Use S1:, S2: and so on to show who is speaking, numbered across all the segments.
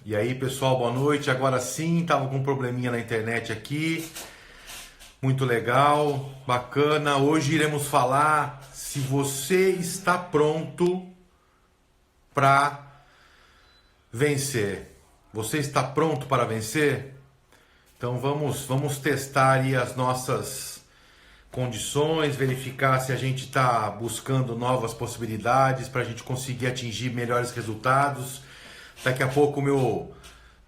S1: E aí, pessoal, boa noite. Agora sim, tava com um probleminha na internet aqui. Muito legal, bacana. Hoje iremos falar se você está pronto para vencer. Você está pronto para vencer? Então vamos testar aí as nossas condições, verificar se a gente está buscando novas possibilidades para a gente conseguir atingir melhores resultados. Daqui a pouco o meu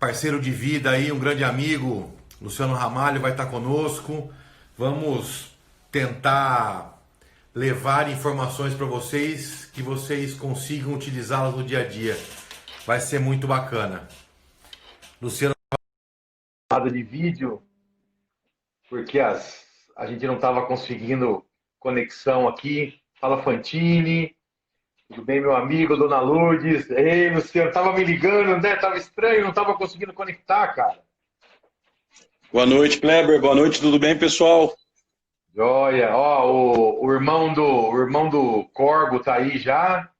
S1: parceiro de vida aí, um grande amigo, Luciano Ramalho, vai estar conosco. Vamos tentar levar informações para vocês que vocês consigam utilizá-las no dia a dia. Vai ser muito bacana. Luciano, de vídeo, porque a gente não estava conseguindo conexão aqui. Fala, Fantini. Tudo bem, meu amigo, Dona Lourdes? Ei, Luciano, tava me ligando, né? Tava estranho, não tava conseguindo conectar, cara.
S2: Boa noite, Kleber. Boa noite, tudo bem, pessoal?
S1: Joia. Ó, o irmão do Corgo tá aí já.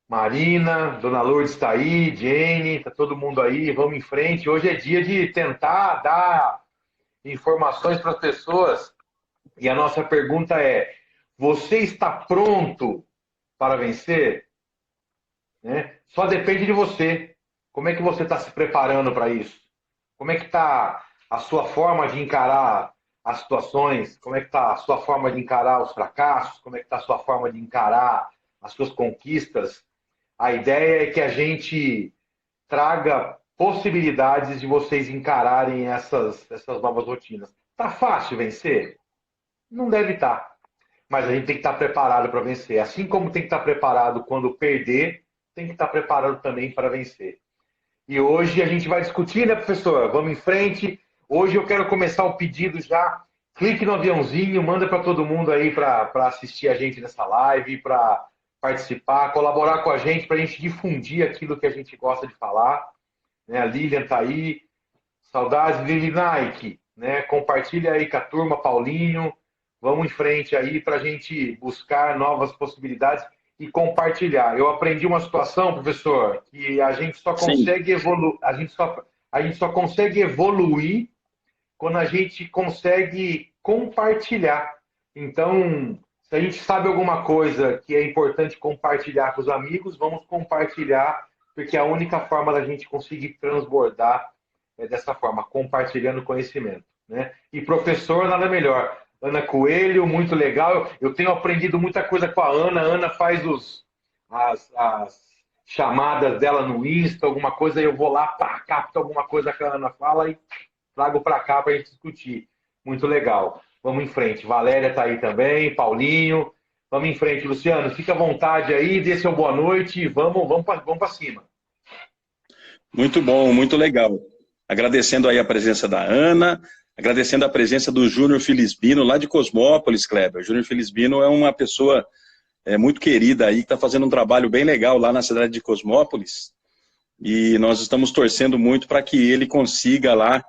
S1: Marina, Dona Lourdes tá aí, Jane, tá todo mundo aí. Vamos em frente. Hoje é dia de tentar dar informações para as pessoas. E a nossa pergunta é: você está pronto para vencer? Né? Só depende de você. Como é que você está se preparando para isso? Como é que está a sua forma de encarar as situações? Como é que está a sua forma de encarar os fracassos? Como é que está a sua forma de encarar as suas conquistas? A ideia é que a gente traga possibilidades de vocês encararem essas novas rotinas. Tá fácil vencer? Não deve estar. Mas a gente tem que estar preparado para vencer. Assim como tem que estar preparado quando perder, tem que estar preparado também para vencer. E hoje a gente vai discutir, né, professor? Vamos em frente. Hoje eu quero começar o pedido já. Clique no aviãozinho, manda para todo mundo aí para assistir a gente nessa live, para participar, colaborar com a gente, para a gente difundir aquilo que a gente gosta de falar. Né? A Lilian está aí. Saudades, Lili Nike. Né? Compartilha aí com a turma, Paulinho. Vamos em frente aí para a gente buscar novas possibilidades e compartilhar. Eu aprendi uma situação, professor, que a gente só
S2: Sim.
S1: consegue evoluir, a gente só consegue evoluir quando a gente consegue compartilhar. Então, se a gente sabe alguma coisa que é importante compartilhar com os amigos, vamos compartilhar, porque é a única forma da gente conseguir transbordar é dessa forma, compartilhando conhecimento. Né? E professor, nada melhor. Ana Coelho, muito legal. Eu tenho aprendido muita coisa com a Ana. A Ana faz as chamadas dela no Insta, alguma coisa, eu vou lá, pá, capto alguma coisa que a Ana fala e trago para cá para a gente discutir. Muito legal. Vamos em frente. Valéria está aí também, Paulinho. Vamos em frente, Luciano. Fica à vontade aí, dê seu boa noite e vamos para cima.
S2: Muito bom, muito legal. Agradecendo aí a presença da Ana, agradecendo a presença do Júnior Felisbino, lá de Cosmópolis, Kleber. O Júnior Felisbino é uma pessoa muito querida aí, que está fazendo um trabalho bem legal lá na cidade de Cosmópolis. E nós estamos torcendo muito para que ele consiga lá,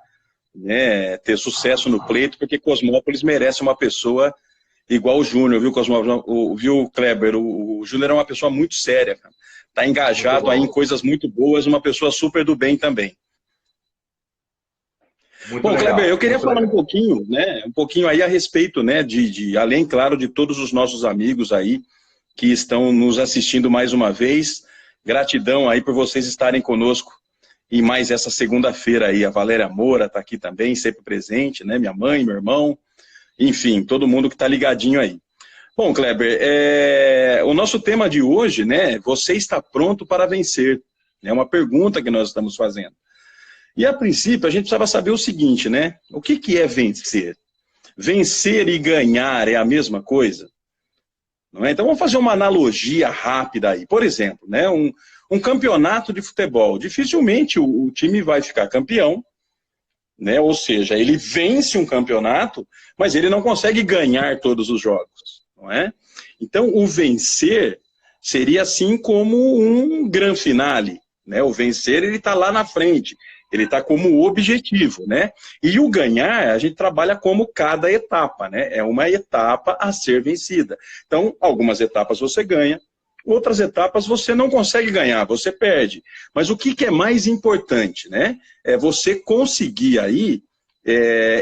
S2: né, ter sucesso no pleito, porque Cosmópolis merece uma pessoa igual o Júnior, viu, Cosmópolis? Viu, Kleber? O Júnior é uma pessoa muito séria, cara. Está engajado aí em coisas muito boas, uma pessoa super do bem também.
S1: Muito
S2: Bom,
S1: legal,
S2: Kleber, eu queria falar
S1: legal.
S2: um pouquinho, né, aí a respeito, né, além, claro, de todos os nossos amigos aí que estão nos assistindo mais uma vez. Gratidão aí por vocês estarem conosco em mais essa segunda-feira aí. A Valéria Moura está aqui também, sempre presente, né, minha mãe, meu irmão, enfim, todo mundo que está ligadinho aí. Bom, Kleber, o nosso tema de hoje, né, você está pronto para vencer? É uma pergunta que nós estamos fazendo. E, a princípio, a gente precisava saber o seguinte, né? O que é vencer? Vencer e ganhar é a mesma coisa? Não é? Então, vamos fazer uma analogia rápida aí. Por exemplo, né, um campeonato de futebol. Dificilmente o time vai ficar campeão, né? Ou seja, ele vence um campeonato, mas ele não consegue ganhar todos os jogos. Não é? Então, o vencer seria assim como um gran finale. Né? O vencer, ele está lá na frente. Ele está como objetivo, né? E o ganhar, a gente trabalha como cada etapa, né? É uma etapa a ser vencida. Então, algumas etapas você ganha, outras etapas você não consegue ganhar, você perde. Mas o que é mais importante, né? É você conseguir aí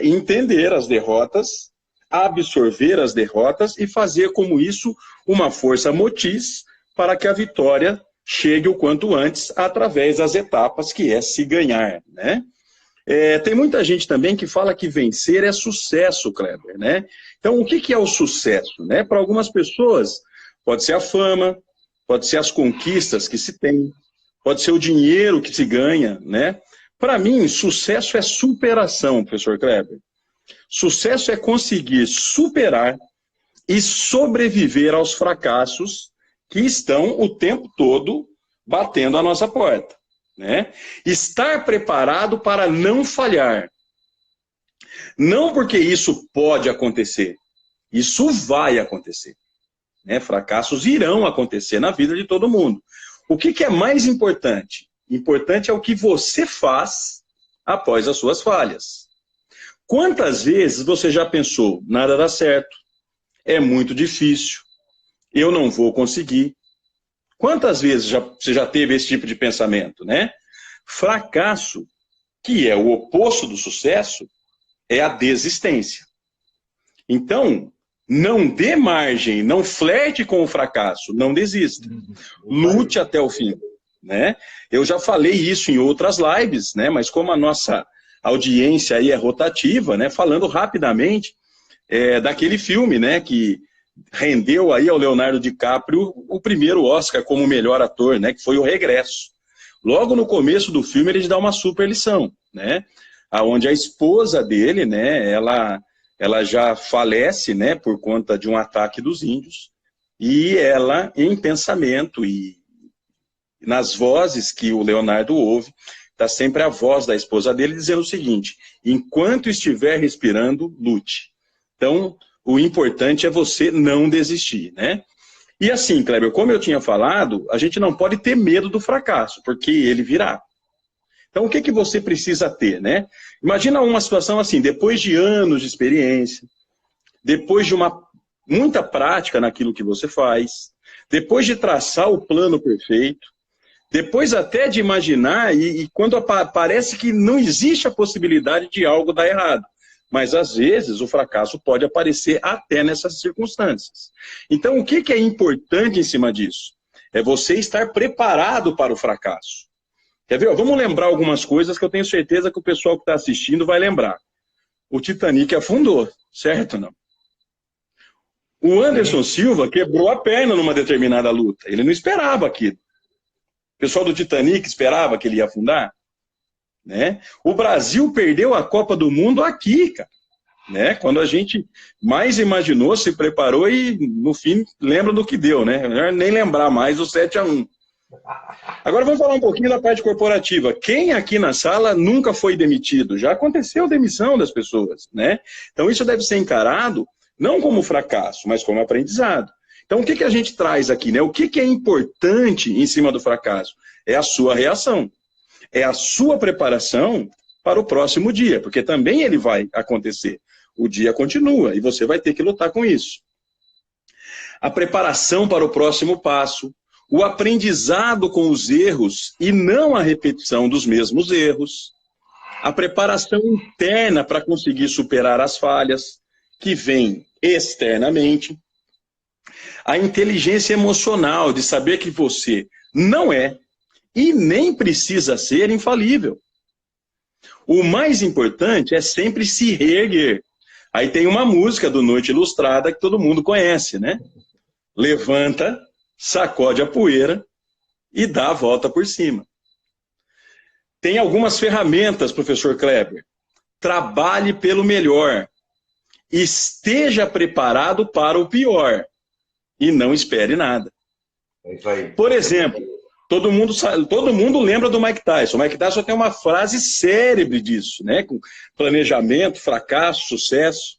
S2: entender as derrotas, absorver as derrotas e fazer como isso uma força motriz para que a vitória chegue o quanto antes através das etapas que é se ganhar, né? Tem muita gente também que fala que vencer é sucesso, Kleber, né? Então, o que é o sucesso, né? Para algumas pessoas, pode ser a fama, pode ser as conquistas que se tem, pode ser o dinheiro que se ganha, né? Para mim, sucesso é superação, professor Kleber. Sucesso é conseguir superar e sobreviver aos fracassos que estão o tempo todo batendo a nossa porta, né? Estar preparado para não falhar. Não porque isso pode acontecer, isso vai acontecer, né? Fracassos irão acontecer na vida de todo mundo. O que é mais importante? Importante é o que você faz após as suas falhas. Quantas vezes você já pensou, nada dá certo, é muito difícil, eu não vou conseguir? Quantas vezes você já teve esse tipo de pensamento, né? Fracasso, que é o oposto do sucesso, é a desistência. Então, não dê margem, não flerte com o fracasso, não desista. Lute até o fim, né? Eu já falei isso em outras lives, né? Mas como a nossa audiência aí é rotativa, né? Falando rapidamente daquele filme, né? Que rendeu aí ao Leonardo DiCaprio o primeiro Oscar como melhor ator, né? Que foi O Regresso. Logo no começo do filme ele dá uma super lição, né? Aonde a esposa dele, né? Ela já falece, né? Por conta de um ataque dos índios. E ela, em pensamento e nas vozes que o Leonardo ouve, está sempre a voz da esposa dele dizendo o seguinte: enquanto estiver respirando, lute. Então, o importante é você não desistir, né? E assim, Kleber, como eu tinha falado, a gente não pode ter medo do fracasso, porque ele virá. Então, o que você precisa ter, né? Imagina uma situação assim, depois de anos de experiência, depois de muita prática naquilo que você faz, depois de traçar o plano perfeito, depois até de imaginar, e quando parece que não existe a possibilidade de algo dar errado. Mas, às vezes, o fracasso pode aparecer até nessas circunstâncias. Então, o que é importante em cima disso? É você estar preparado para o fracasso. Quer ver? Vamos lembrar algumas coisas que eu tenho certeza que o pessoal que está assistindo vai lembrar. O Titanic afundou, certo ou não? O Anderson Silva quebrou a perna numa determinada luta. Ele não esperava aquilo. O pessoal do Titanic esperava que ele ia afundar. Né? O Brasil perdeu a Copa do Mundo aqui, cara. Né? Quando a gente mais imaginou, se preparou e, no fim, lembra do que deu. Né? Melhor nem lembrar mais do 7-1. Agora vamos falar um pouquinho da parte corporativa. Quem aqui na sala nunca foi demitido? Já aconteceu demissão das pessoas. Né? Então isso deve ser encarado não como fracasso, mas como aprendizado. Então o que a gente traz aqui? Né? O que é importante em cima do fracasso? É a sua reação. É a sua preparação para o próximo dia, porque também ele vai acontecer. O dia continua e você vai ter que lutar com isso. A preparação para o próximo passo, o aprendizado com os erros e não a repetição dos mesmos erros, a preparação interna para conseguir superar as falhas que vêm externamente, a inteligência emocional de saber que você não é e nem precisa ser infalível. O mais importante é sempre se reerguer. Aí tem uma música do Noite Ilustrada que todo mundo conhece, né? Levanta, sacode a poeira e dá a volta por cima. Tem algumas ferramentas, professor Kleber. Trabalhe pelo melhor. Esteja preparado para o pior. E não espere nada.
S1: É isso aí.
S2: Por exemplo, todo mundo lembra do Mike Tyson. O Mike Tyson tem uma frase célebre disso, né? Com planejamento, fracasso, sucesso.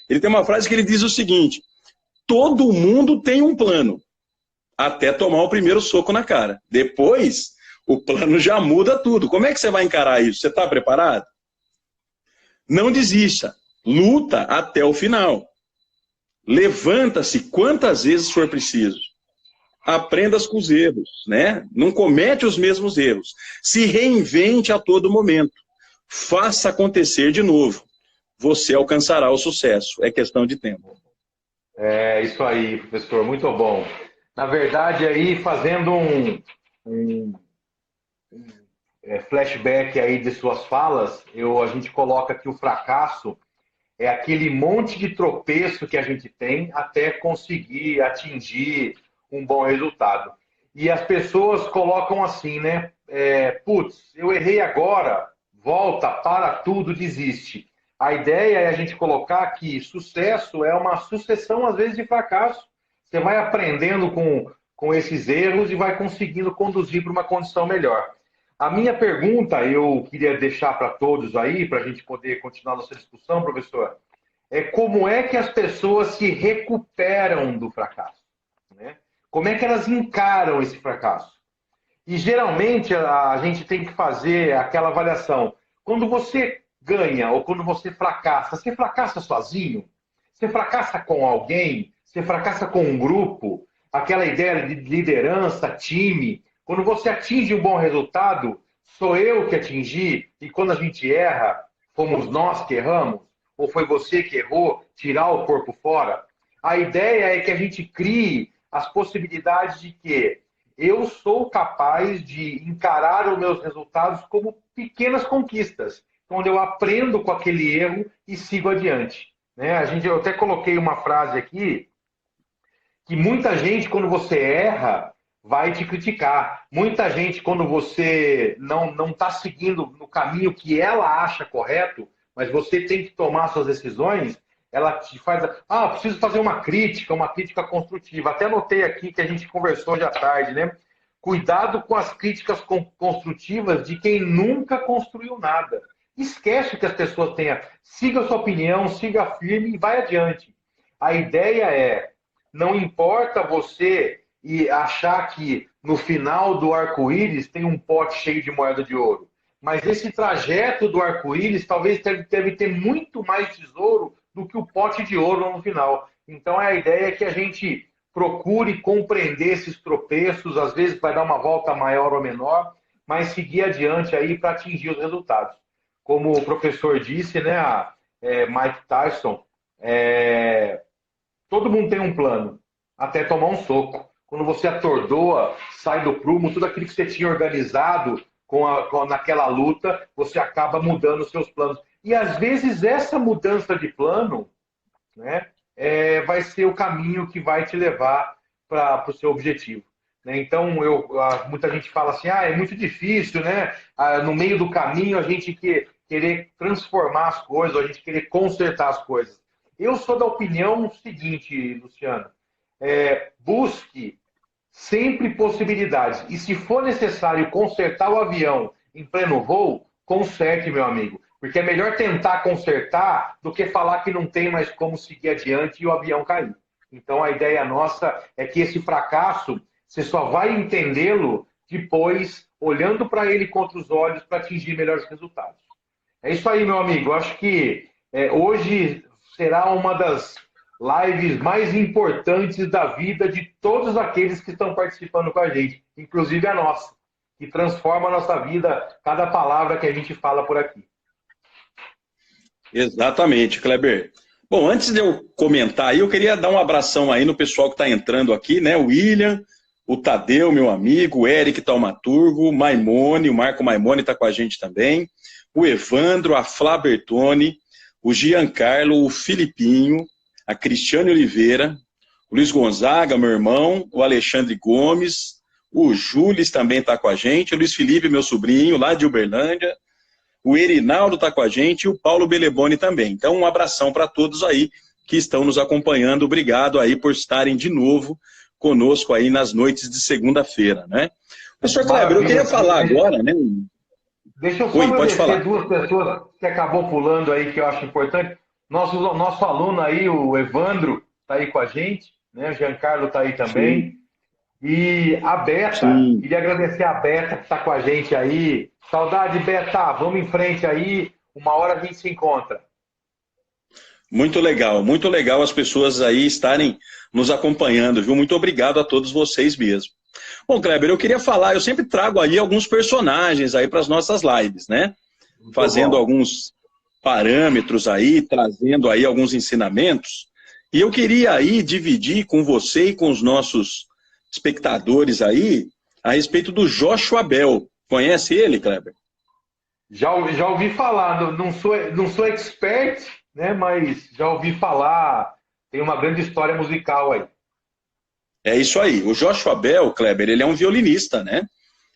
S2: Ele tem uma frase que ele diz o seguinte: todo mundo tem um plano, até tomar o primeiro soco na cara. Depois, o plano já muda tudo. Como é que você vai encarar isso? Você está preparado? Não desista. Luta até o final. Levanta-se quantas vezes for preciso. aprenda com os erros, né? Não comete os mesmos erros. Se reinvente a todo momento. Faça acontecer de novo. Você alcançará o sucesso. É questão de tempo.
S1: É isso aí, professor, muito bom. Na verdade, aí, fazendo um flashback aí de suas falas, a gente coloca que o fracasso é aquele monte de tropeço que a gente tem até conseguir atingir um bom resultado. E as pessoas colocam assim, né? Putz, eu errei agora, volta, para tudo, desiste. A ideia é a gente colocar que sucesso é uma sucessão, às vezes, de fracasso. Você vai aprendendo com esses erros e vai conseguindo conduzir para uma condição melhor. A minha pergunta, eu queria deixar para todos aí, para a gente poder continuar nossa discussão, professor, é como é que as pessoas se recuperam do fracasso, né? Como é que elas encaram esse fracasso? E geralmente a gente tem que fazer aquela avaliação. Quando você ganha ou quando você fracassa sozinho? Você fracassa com alguém? Você fracassa com um grupo? Aquela ideia de liderança, time. Quando você atinge um bom resultado, sou eu que atingi, e quando a gente erra, fomos nós que erramos? Ou foi você que errou, tirar o corpo fora? A ideia é que a gente crie as possibilidades de que eu sou capaz de encarar os meus resultados como pequenas conquistas, onde eu aprendo com aquele erro e sigo adiante. Né? Eu até coloquei uma frase aqui, que muita gente, quando você erra, vai te criticar. Muita gente, quando você não está seguindo no caminho que ela acha correto, mas você tem que tomar suas decisões, ela te faz... preciso fazer uma crítica construtiva. Até anotei aqui que a gente conversou hoje à tarde, né? Cuidado com as críticas construtivas de quem nunca construiu nada. Esquece o que as pessoas tenham. Siga a sua opinião, siga firme e vai adiante. A ideia é, não importa você e achar que no final do arco-íris tem um pote cheio de moeda de ouro. Mas esse trajeto do arco-íris talvez deve ter muito mais tesouro do que o pote de ouro no final. Então a ideia é que a gente procure compreender esses tropeços, às vezes vai dar uma volta maior ou menor, mas seguir adiante aí para atingir os resultados. Como o professor disse, né, Mike Tyson, todo mundo tem um plano, até tomar um soco. Quando você atordoa, sai do prumo, tudo aquilo que você tinha organizado naquela luta, você acaba mudando os seus planos. E às vezes essa mudança de plano, né, vai ser o caminho que vai te levar para o seu objetivo. Né? Então, muita gente fala assim, é muito difícil, né? No meio do caminho a gente querer transformar as coisas, a gente querer consertar as coisas. Eu sou da opinião seguinte, Luciano, busque sempre possibilidades. E se for necessário consertar o avião em pleno voo, conserte, meu amigo. Porque é melhor tentar consertar do que falar que não tem mais como seguir adiante e o avião cair. Então, a ideia nossa é que esse fracasso, você só vai entendê-lo depois, olhando para ele contra os olhos para atingir melhores resultados. É isso aí, meu amigo. Eu acho que hoje será uma das lives mais importantes da vida de todos aqueles que estão participando com a gente, inclusive a nossa, que transforma a nossa vida, cada palavra que a gente fala por aqui.
S2: Exatamente, Kleber. Bom, antes de eu comentar aí, eu queria dar um abração aí no pessoal que está entrando aqui, né? O William, o Tadeu, meu amigo, o Eric Taumaturgo, o Maimone, o Marco Maimone está com a gente também, o Evandro, a Flá Bertoni, o Giancarlo, o Filipinho, a Cristiane Oliveira, o Luiz Gonzaga, meu irmão, o Alexandre Gomes, o Júlis também está com a gente, o Luiz Felipe, meu sobrinho, lá de Uberlândia, o Erinaldo está com a gente e o Paulo Beleboni também. Então, um abração para todos aí que estão nos acompanhando. Obrigado aí por estarem de novo conosco aí nas noites de segunda-feira, né? Professor Kleber, eu queria falar agora, né?
S1: Deixa eu só agradecer duas pessoas que acabou pulando aí, que eu acho importante. Nosso aluno aí, o Evandro, está aí com a gente, né? O Giancarlo está aí também. Sim. E a Beta, sim, queria agradecer a Beta que está com a gente aí. Saudade, Beta, vamos em frente aí, uma hora a gente se encontra.
S2: muito legal as pessoas aí estarem nos acompanhando, viu? Muito obrigado a todos vocês mesmo. Bom, Kleber, eu queria falar, eu sempre trago aí alguns personagens aí para as nossas lives, né?
S1: Muito
S2: Fazendo
S1: bom.
S2: alguns parâmetros aí, trazendo aí alguns ensinamentos. E eu queria aí dividir com você e com os nossos espectadores aí a respeito do Joshua Bell. Conhece ele, Kleber?
S1: Já ouvi falar, não sou expert, né, mas já ouvi falar, tem uma grande história musical aí.
S2: É isso aí. O Joshua Bell, Kleber, ele é um violinista, né?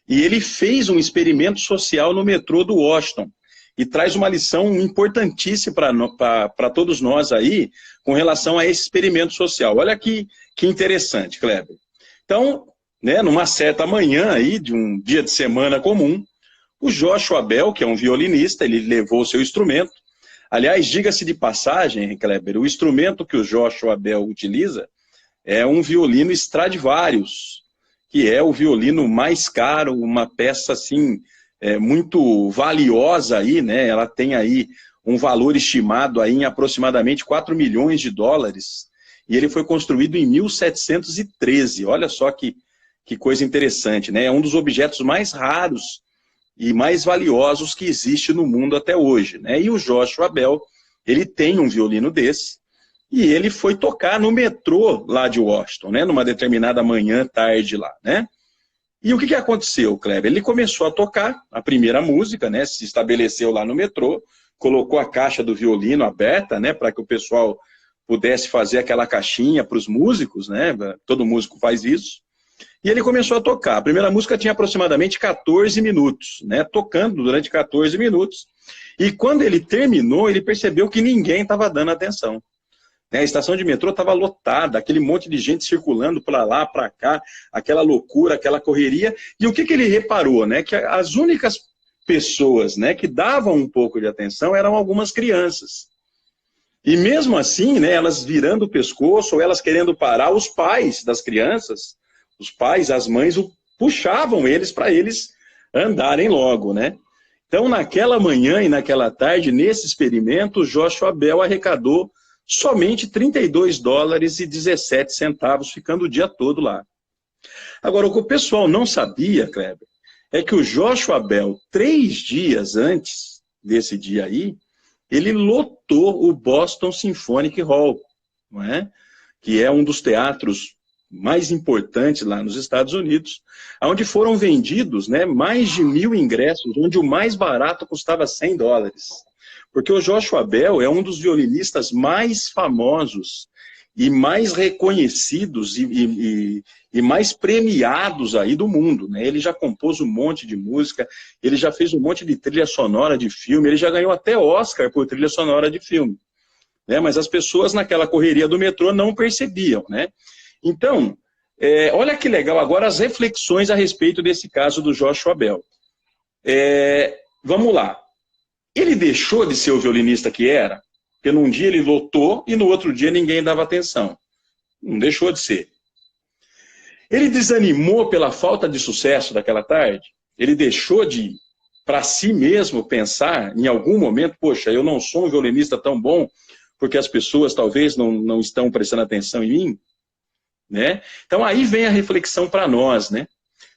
S2: E ele fez um experimento social no metrô do Washington. E traz uma lição importantíssima para todos nós aí, com relação a esse experimento social. Olha que interessante, Kleber. Então, né, numa certa manhã aí, de um dia de semana comum, o Joshua Bell, que é um violinista, ele levou o seu instrumento. Aliás, diga-se de passagem, Kleber, o instrumento que o Joshua Bell utiliza é um violino Stradivarius, que é o violino mais caro, uma peça assim, muito valiosa aí, né? Ela tem aí um valor estimado aí em aproximadamente 4 milhões de dólares, e ele foi construído em 1713. Olha só que coisa interessante, né? É um dos objetos mais raros e mais valiosos que existe no mundo até hoje, né? E o Joshua Bell, ele tem um violino desse, e ele foi tocar no metrô lá de Washington, né? Numa determinada manhã, tarde lá, né? E o que aconteceu, Kleber? Ele começou a tocar a primeira música, né? Se estabeleceu lá no metrô, colocou a caixa do violino aberta, né? Para que o pessoal pudesse fazer aquela caixinha para os músicos, né? Todo músico faz isso. E ele começou a tocar. A primeira música tinha aproximadamente 14 minutos, né? Tocando durante 14 minutos. E quando ele terminou, ele percebeu que ninguém estava dando atenção. A estação de metrô estava lotada, aquele monte de gente circulando para lá, para cá, aquela loucura, aquela correria. E o que ele reparou, né? Que as únicas pessoas, né, que davam um pouco de atenção eram algumas crianças. E mesmo assim, né, elas virando o pescoço, ou elas querendo parar, os pais das crianças, os pais, as mães, puxavam eles para eles andarem logo, né? Então, naquela manhã e naquela tarde, nesse experimento, o Joshua Bell arrecadou somente 32 dólares e 17 centavos, ficando o dia todo lá. Agora, o que o pessoal não sabia, Kleber, é que o Joshua Bell, 3 dias antes desse dia aí, ele lotou o Boston Symphonic Hall, não é? Que é um dos teatros mais importantes lá nos Estados Unidos, onde foram vendidos, né, mais de 1.000 ingressos, onde o mais barato custava 100 dólares. Porque o Joshua Bell é um dos violinistas mais famosos e mais reconhecidos e mais premiados aí do mundo, né? Ele já compôs um monte de música, ele já fez um monte de trilha sonora de filme, ele já ganhou até Oscar por trilha sonora de filme, né? Mas as pessoas naquela correria do metrô não percebiam, né? Então, olha que legal agora as reflexões a respeito desse caso do Joshua Bell. Vamos lá. Ele deixou de ser o violinista que era, porque num dia ele lotou e no outro dia ninguém dava atenção. Não deixou de ser. Ele desanimou pela falta de sucesso daquela tarde? Ele deixou de, para si mesmo, pensar em algum momento, poxa, eu não sou um violinista tão bom porque as pessoas talvez não estão prestando atenção em mim? Né? Então aí vem a reflexão para nós, né?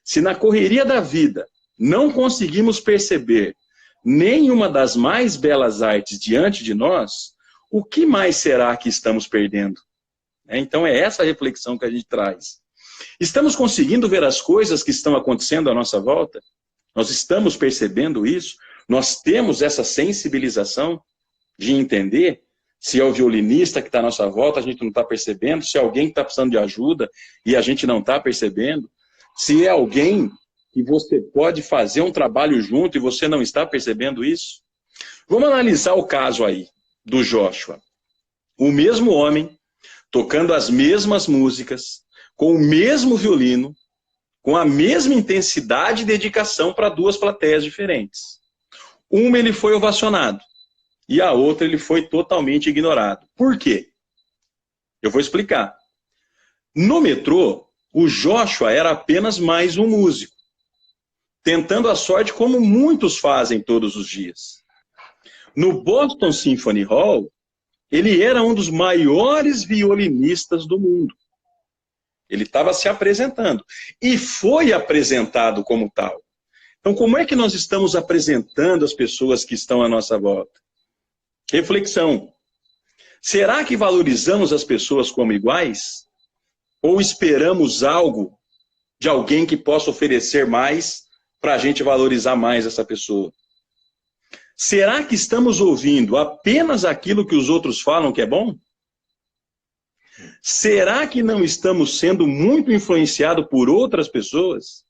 S2: Se na correria da vida não conseguimos perceber nenhuma das mais belas artes diante de nós, o que mais será que estamos perdendo? Então é essa a reflexão que a gente traz. Estamos conseguindo ver as coisas que estão acontecendo à nossa volta? Nós estamos percebendo isso? Nós temos essa sensibilização de entender se é o violinista que está à nossa volta, a gente não está percebendo, se é alguém que está precisando de ajuda e a gente não está percebendo, se é alguém que você pode fazer um trabalho junto e você não está percebendo isso? Vamos analisar o caso aí do Joshua. O mesmo homem, tocando as mesmas músicas, com o mesmo violino, com a mesma intensidade e dedicação para 2 plateias diferentes. Uma ele foi ovacionado e a outra ele foi totalmente ignorado. Por quê? Eu vou explicar. No metrô, o Joshua era apenas mais um músico, tentando a sorte como muitos fazem todos os dias. No Boston Symphony Hall, Ele era um dos maiores violinistas do mundo. Ele estava se apresentando. E foi apresentado como tal. Então, como é que nós estamos apresentando as pessoas que estão à nossa volta? Reflexão. Será que valorizamos as pessoas como iguais? Ou esperamos algo de alguém que possa oferecer mais para a gente valorizar mais essa pessoa? Será que estamos ouvindo apenas aquilo que os outros falam que é bom? Será que não estamos sendo muito influenciados por outras pessoas?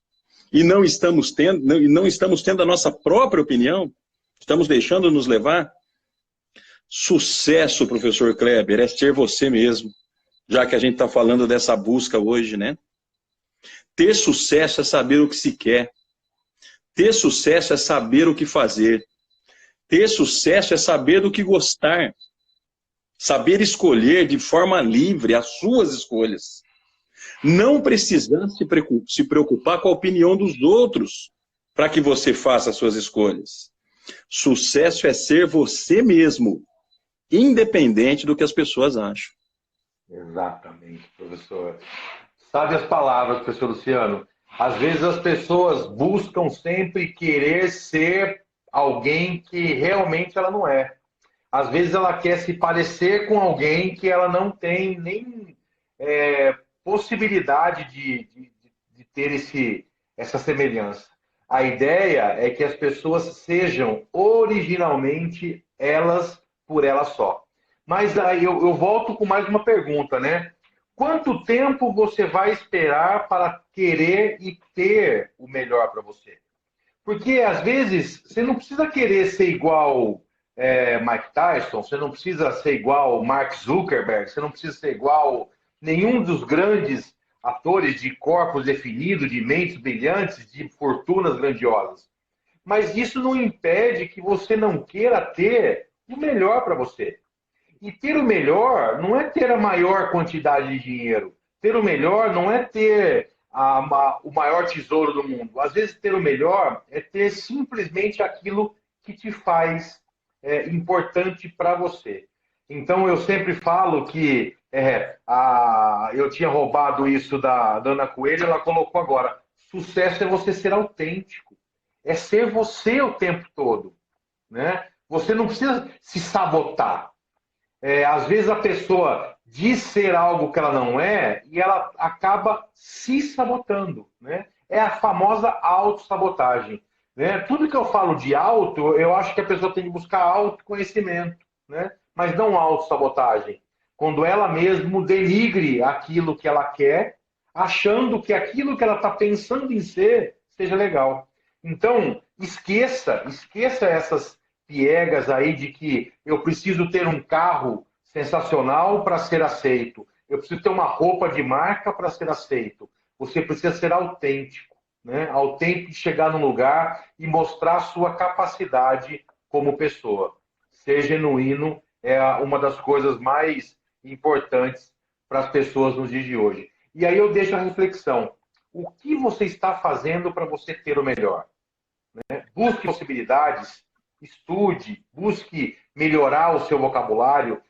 S2: E não estamos tendo a nossa própria opinião? Estamos deixando nos levar? Sucesso, professor Kleber, é ser você mesmo. Já que a gente está falando dessa busca hoje, né? Ter sucesso é saber o que se quer. Ter sucesso é saber o que fazer. Ter sucesso é saber do que gostar. Saber escolher de forma livre as suas escolhas. Não precisar se preocupar com a opinião dos outros para que você faça as suas escolhas. Sucesso é ser você mesmo, independente do que as pessoas acham.
S1: Exatamente, professor. Sabe as palavras, professor Luciano? Às vezes as pessoas buscam sempre querer ser alguém que realmente ela não é. Às vezes ela quer se parecer com alguém que ela não tem nem possibilidade de ter essa semelhança. A ideia é que as pessoas sejam originalmente elas por elas só. Mas aí eu volto com mais uma pergunta, né? Quanto tempo você vai esperar para querer e ter o melhor para você? Porque, às vezes, você não precisa querer ser igual Mike Tyson, você não precisa ser igual Mark Zuckerberg, você não precisa ser igual nenhum dos grandes atores de corpos definidos, de mentes brilhantes, de fortunas grandiosas. Mas isso não impede que você não queira ter o melhor para você. E ter o melhor não é ter a maior quantidade de dinheiro. Ter o melhor não é ter o maior tesouro do mundo. Às vezes, ter o melhor é ter simplesmente aquilo que te faz importante para você. Então, eu sempre falo que eu tinha roubado isso da Ana Coelho, ela colocou agora. Sucesso é você ser autêntico. É ser você o tempo todo. Né? Você não precisa se sabotar. Às vezes a pessoa diz ser algo que ela não é e ela acaba se sabotando. Né? É a famosa autossabotagem. Né? Tudo que eu falo de auto, eu acho que a pessoa tem que buscar autoconhecimento, né? Mas não autossabotagem. Quando ela mesmo denigre aquilo que ela quer, achando que aquilo que ela está pensando em ser seja legal. Então, esqueça essas piegas aí de que eu preciso ter um carro sensacional para ser aceito. Eu preciso ter uma roupa de marca para ser aceito. Você precisa ser autêntico, né? Autêntico de chegar num lugar e mostrar a sua capacidade como pessoa. Ser genuíno é uma das coisas mais importantes para as pessoas nos dias de hoje. E aí eu deixo a reflexão. O que você está fazendo para você ter o melhor? Né? Busque possibilidades, estude, busque melhorar o seu vocabulário,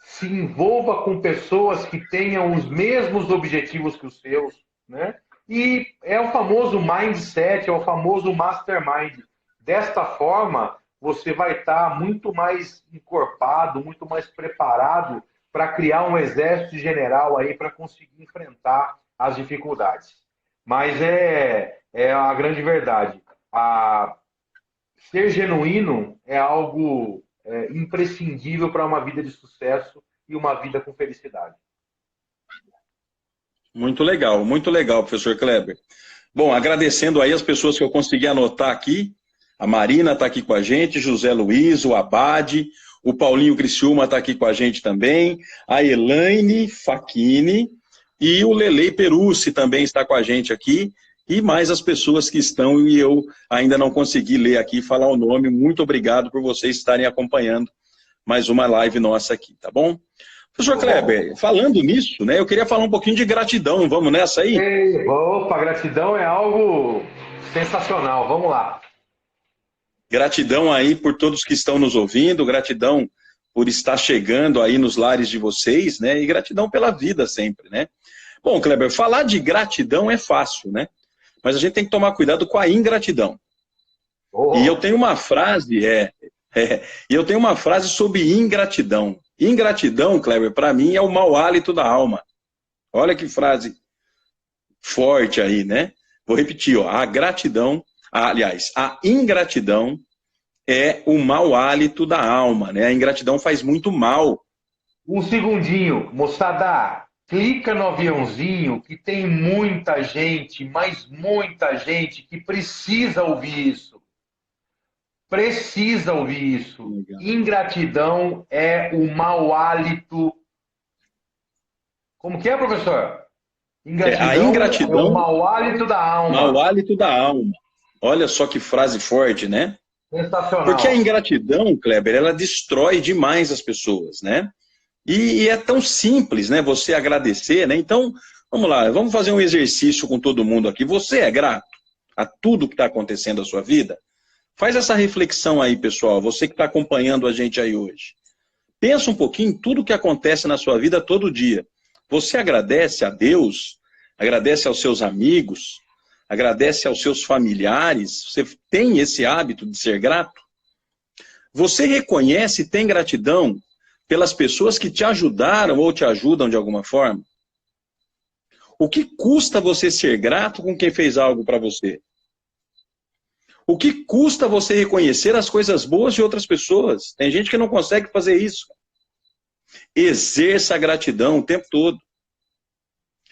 S1: se envolva com pessoas que tenham os mesmos objetivos que os seus, né? E é o famoso mindset, é o famoso mastermind. Desta forma, você vai estar muito mais encorpado, muito mais preparado para criar um exército general aí para conseguir enfrentar as dificuldades. Mas é a grande verdade. Ser genuíno é algo imprescindível para uma vida de sucesso e uma vida com felicidade.
S2: Muito legal, professor Kleber. Bom, agradecendo aí as pessoas que eu consegui anotar aqui. A Marina está aqui com a gente, José Luiz, o Abade, o Paulinho Criciúma está aqui com a gente também, a Elaine Facchini e o Lelei Perucci também está com a gente aqui. E mais as pessoas que estão e eu ainda não consegui ler aqui e falar o nome. Muito obrigado por vocês estarem acompanhando mais uma live nossa aqui, tá bom? Professor Kleber, falando nisso, né, eu queria falar um pouquinho de gratidão. Vamos nessa aí?
S1: Opa, gratidão é algo sensacional. Vamos lá.
S2: Gratidão aí por todos que estão nos ouvindo, gratidão por estar chegando aí nos lares de vocês, né? E gratidão pela vida sempre, né? Bom, Kleber, falar de gratidão é fácil, né? Mas a gente tem que tomar cuidado com a ingratidão. E eu tenho uma frase, e eu tenho uma frase sobre ingratidão. Ingratidão, Kleber, para mim é o mau hálito da alma. Olha que frase forte aí, né? Vou repetir, ó, a ingratidão é o mau hálito da alma, né? A ingratidão faz muito mal.
S1: Um segundinho, moçada, clica no aviãozinho que tem muita gente, mas muita gente que precisa ouvir isso. Precisa ouvir isso.
S2: Legal.
S1: Ingratidão é o mau hálito. Como que é, professor?
S2: A ingratidão
S1: é o mau hálito da alma.
S2: Mau hálito da alma. Olha só que frase forte, né?
S1: Sensacional.
S2: Porque a ingratidão, Kleber, ela destrói demais as pessoas, né? E é tão simples, né? Você agradecer, né? Então, vamos lá, vamos fazer um exercício com todo mundo aqui. Você é grato a tudo que está acontecendo na sua vida? Faz essa reflexão aí, pessoal, você que está acompanhando a gente aí hoje. Pensa um pouquinho em tudo que acontece na sua vida todo dia. Você agradece a Deus, agradece aos seus amigos, agradece aos seus familiares, você tem esse hábito de ser grato? Você reconhece e tem gratidão pelas pessoas que te ajudaram ou te ajudam de alguma forma? O que custa você ser grato com quem fez algo para você? O que custa você reconhecer as coisas boas de outras pessoas? Tem gente que não consegue fazer isso. Exerça a gratidão o tempo todo.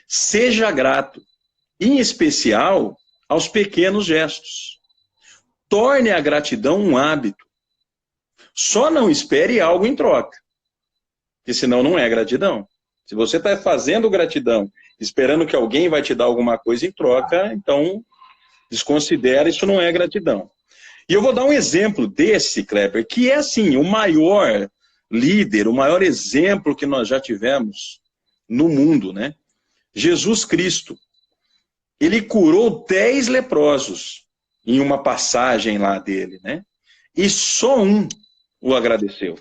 S2: Seja grato, em especial aos pequenos gestos. Torne a gratidão um hábito. Só não espere algo em troca, porque senão não é gratidão. Se você está fazendo gratidão, esperando que alguém vai te dar alguma coisa em troca, então desconsidera, isso não é gratidão. E eu vou dar um exemplo desse, Kleber, que é assim, o maior líder, o maior exemplo que nós já tivemos no mundo, né? Jesus Cristo. Ele curou 10 leprosos em uma passagem lá dele, né? E só um o agradeceu.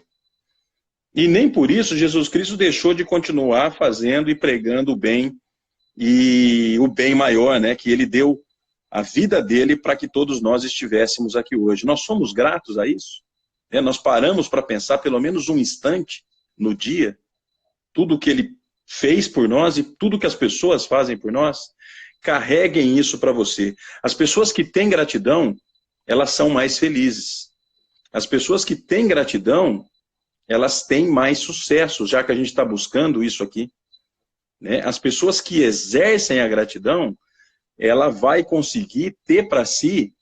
S2: E nem por isso Jesus Cristo deixou de continuar fazendo e pregando o bem, e o bem maior, né? Que ele deu a vida dele para que todos nós estivéssemos aqui hoje. Nós somos gratos a isso? Nós paramos para pensar pelo menos um instante no dia, tudo que ele fez por nós e tudo que as pessoas fazem por nós? Carreguem isso para você. As pessoas que têm gratidão, elas são mais felizes. As pessoas que têm gratidão, elas têm mais sucesso, já que a gente está buscando isso aqui, né? As pessoas que exercem a gratidão, ela vai conseguir ter para si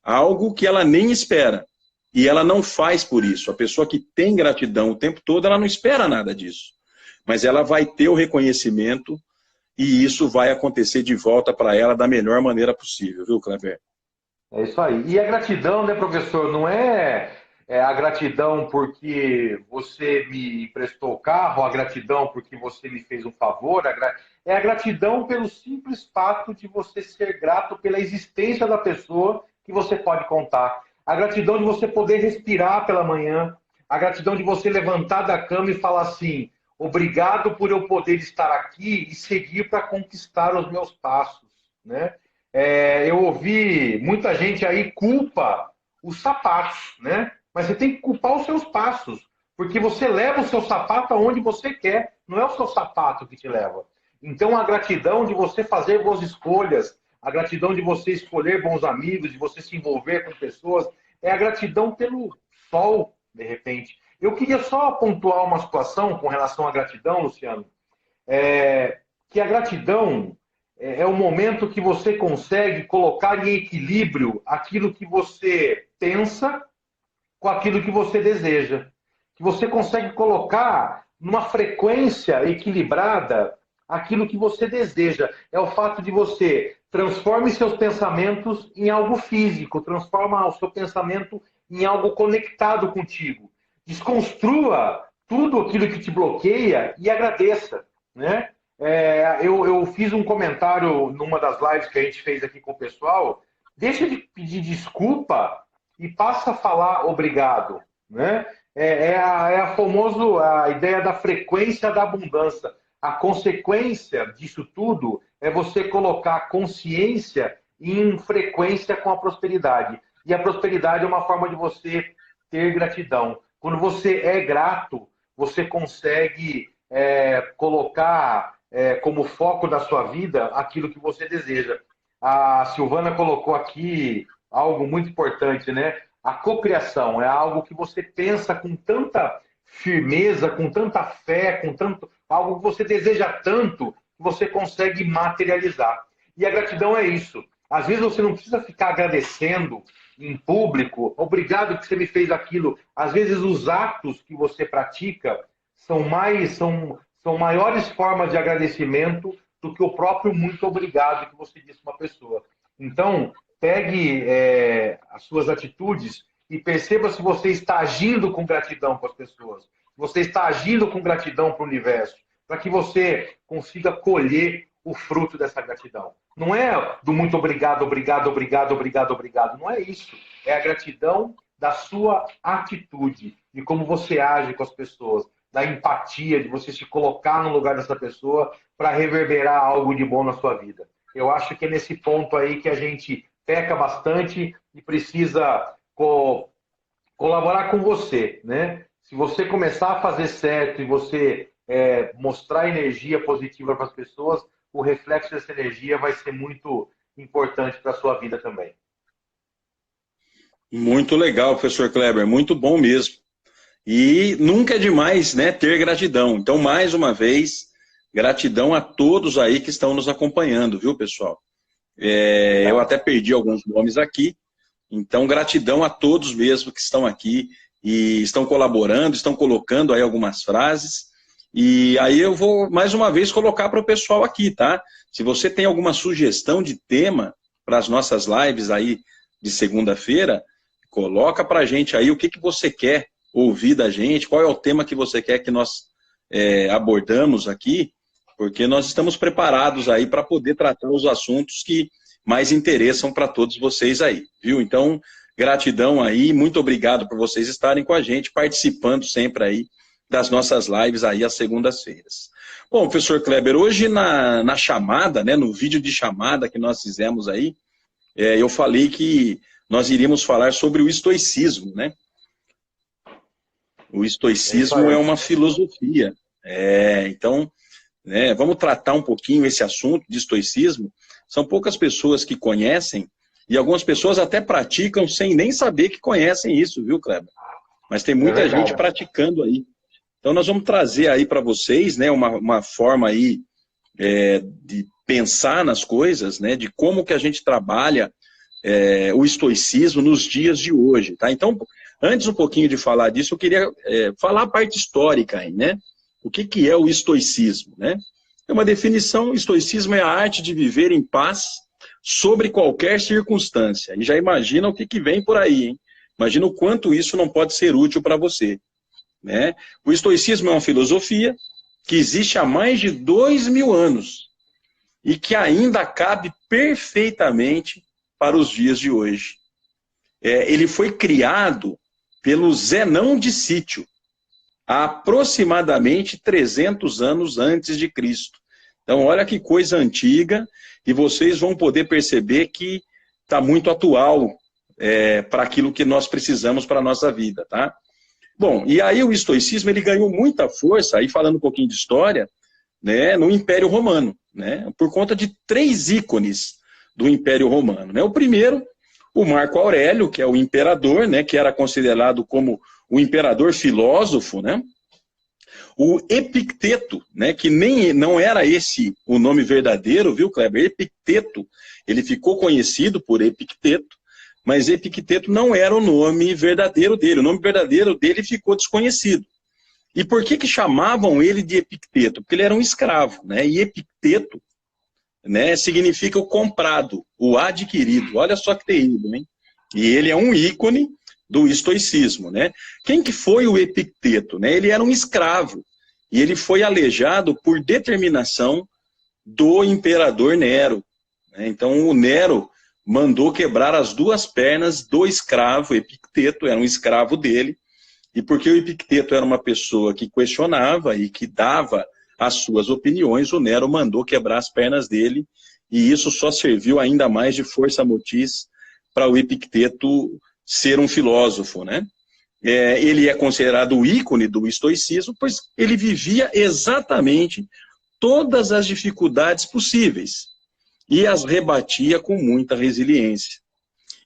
S2: algo que ela nem espera. E ela não faz por isso. A pessoa que tem gratidão o tempo todo, ela não espera nada disso. Mas ela vai ter o reconhecimento e isso vai acontecer de volta para ela da melhor maneira possível, viu, Kleber?
S1: É isso aí. E a gratidão, né, professor, não é a gratidão porque você me emprestou o carro, a gratidão porque você me fez um favor, é a gratidão pelo simples fato de você ser grato pela existência da pessoa que você pode contar. A gratidão de você poder respirar pela manhã, a gratidão de você levantar da cama e falar assim, obrigado por eu poder estar aqui e seguir para conquistar os meus passos, né? Eu ouvi muita gente aí culpa os sapatos, né? Mas você tem que culpar os seus passos, porque você leva o seu sapato aonde você quer, não é o seu sapato que te leva. Então a gratidão de você fazer boas escolhas, a gratidão de você escolher bons amigos, de você se envolver com pessoas, é a gratidão pelo sol, de repente. Eu queria só pontuar uma situação com relação à gratidão, Luciano, que a gratidão é o momento que você consegue colocar em equilíbrio aquilo que você pensa com aquilo que você deseja. Que você consegue colocar numa frequência equilibrada aquilo que você deseja. É o fato de você transforme seus pensamentos em algo físico, transforma o seu pensamento em algo conectado contigo. Desconstrua tudo aquilo que te bloqueia e agradeça, né? Eu fiz um comentário numa das lives que a gente fez aqui com o pessoal. Deixa de pedir desculpa e passa a falar obrigado, né? A ideia da frequência da abundância. A consequência disso tudo é você colocar consciência em frequência com a prosperidade. E a prosperidade é uma forma de você ter gratidão. Quando você é grato, você consegue colocar como foco da sua vida aquilo que você deseja. A Silvana colocou aqui algo muito importante, né? A cocriação é algo que você pensa com tanta firmeza, com tanta fé, com tanto algo que você deseja tanto que você consegue materializar. E a gratidão é isso. Às vezes você não precisa ficar agradecendo em público, obrigado que você me fez aquilo. Às vezes os atos que você pratica são maiores formas de agradecimento do que o próprio muito obrigado que você disse para uma pessoa. Então, pegue as suas atitudes e perceba se você está agindo com gratidão com as pessoas, se você está agindo com gratidão para o universo, para que você consiga colher o fruto dessa gratidão. Não é do muito obrigado, obrigado, obrigado, obrigado, obrigado. Não é isso. É a gratidão da sua atitude, de como você age com as pessoas, da empatia, de você se colocar no lugar dessa pessoa para reverberar algo de bom na sua vida. Eu acho que é nesse ponto aí que a gente peca bastante e precisa colaborar com você, né? Se você começar a fazer certo e você mostrar energia positiva para as pessoas, o reflexo dessa energia vai ser muito importante para a sua vida também.
S2: Muito legal, professor Kleber, muito bom mesmo. E nunca é demais, né, ter gratidão. Então, mais uma vez, gratidão a todos aí que estão nos acompanhando, viu, pessoal? Eu até perdi alguns nomes aqui, então gratidão a todos mesmo que estão aqui e estão colaborando, estão colocando aí algumas frases. E aí eu vou, mais uma vez, colocar para o pessoal aqui, tá? Se você tem alguma sugestão de tema para as nossas lives aí de segunda-feira, coloca para a gente aí o que você quer ouvir da gente, qual é o tema que você quer que nós abordamos aqui, porque nós estamos preparados aí para poder tratar os assuntos que mais interessam para todos vocês aí, viu? Então, gratidão aí, muito obrigado por vocês estarem com a gente, participando sempre aí das nossas lives aí às segundas-feiras. Bom, professor Kleber, hoje na chamada, né, no vídeo de chamada que nós fizemos aí, eu falei que nós iríamos falar sobre o estoicismo, né? O estoicismo é uma filosofia. Então, né, vamos tratar um pouquinho esse assunto de estoicismo. São poucas pessoas que conhecem, e algumas pessoas até praticam sem nem saber que conhecem isso, viu, Kleber? Mas tem muita gente praticando aí. Então, nós vamos trazer aí para vocês, né, uma forma aí de pensar nas coisas, né, de como que a gente trabalha o estoicismo nos dias de hoje, tá? Então, antes um pouquinho de falar disso, eu queria falar a parte histórica aí, né? O que é o estoicismo, né? É uma definição, o estoicismo é a arte de viver em paz sobre qualquer circunstância. E já imagina o que vem por aí, hein? Imagina o quanto isso não pode ser útil para você, né? O estoicismo é uma filosofia que existe há mais de 2000 anos e que ainda cabe perfeitamente para os dias de hoje. Ele foi criado pelo Zenão de Sítio, há aproximadamente 300 anos antes de Cristo. Então, olha que coisa antiga, e vocês vão poder perceber que está muito atual para aquilo que nós precisamos para a nossa vida, tá? Bom, e aí o estoicismo ele ganhou muita força, aí falando um pouquinho de história, né, no Império Romano, né, por conta de 3 ícones do Império Romano, né? O primeiro, o Marco Aurélio, que é o imperador, né, que era considerado como o imperador filósofo, né? O Epicteto, né, que não era esse o nome verdadeiro, viu, Kleber? Epicteto, ele ficou conhecido por Epicteto, mas Epicteto não era o nome verdadeiro dele, o nome verdadeiro dele ficou desconhecido. E por que chamavam ele de Epicteto? Porque ele era um escravo, né? E Epicteto, né, significa o comprado, o adquirido. Olha só que terrível, hein? E ele é um ícone do estoicismo, né? Quem que foi o Epicteto, né? Ele era um escravo e ele foi aleijado por determinação do imperador Nero, né? Então o Nero mandou quebrar as 2 pernas do escravo Epicteto, era um escravo dele, E porque o Epicteto era uma pessoa que questionava e que dava as suas opiniões, o Nero mandou quebrar as pernas dele, e isso só serviu ainda mais de força motriz para o Epicteto ser um filósofo, né? Ele é considerado o ícone do estoicismo, pois ele vivia exatamente todas as dificuldades possíveis e as rebatia com muita resiliência.